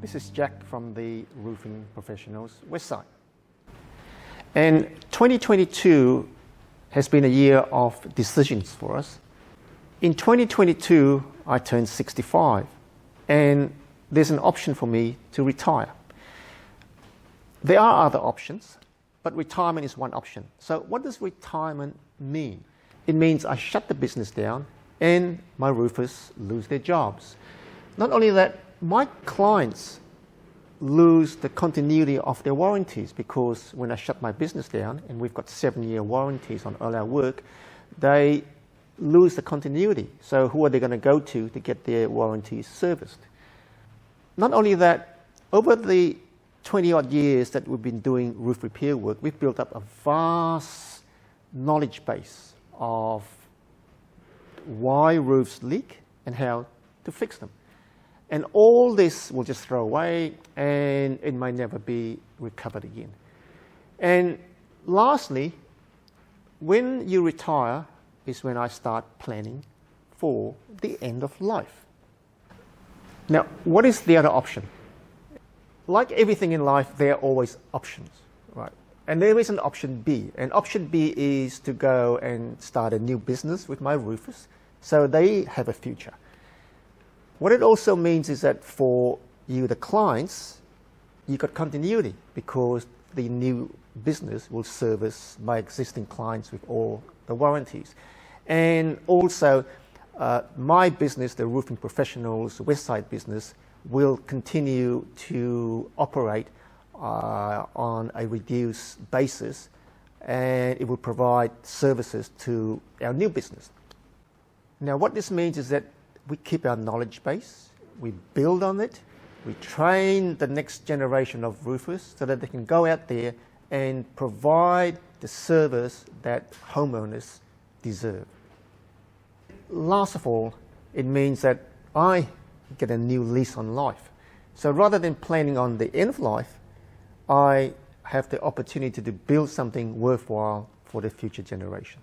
This is Jack from the Roofing Professionals Westside. And 2022 has been a year of decisions for us. In 2022, I turned 65, and there's an option for me to retire. There are other options, but retirement is one option. So what does retirement mean? It means I shut the business down and my roofers lose their jobs. Not only that, my clients lose the continuity of their warranties, because when I shut my business down, and we've got 7-year warranties on all our work, they lose the continuity. So who are they going to go to get their warranties serviced? Not only that, over the 20-odd years that we've been doing roof repair work, we've built up a vast knowledge base of why roofs leak and how to fix them. And all this will just throw away, and it might never be recovered again. And lastly, when you retire is when I start planning for the end of life. Now, what is the other option? Like everything in life, there are always options, right? And there is an option B. And option B is to go and start a new business with my roofers so they have a future. What it also means is that for you, the clients, you got continuity, because the new business will service my existing clients with all the warranties. And also, my business, the Roofing Professionals Westside business, will continue to operate on a reduced basis, and it will provide services to our new business. Now, what this means is that we keep our knowledge base, we build on it, we train the next generation of roofers so that they can go out there and provide the service that homeowners deserve. Last of all, it means that I get a new lease on life. So rather than planning on the end of life, I have the opportunity to build something worthwhile for the future generation.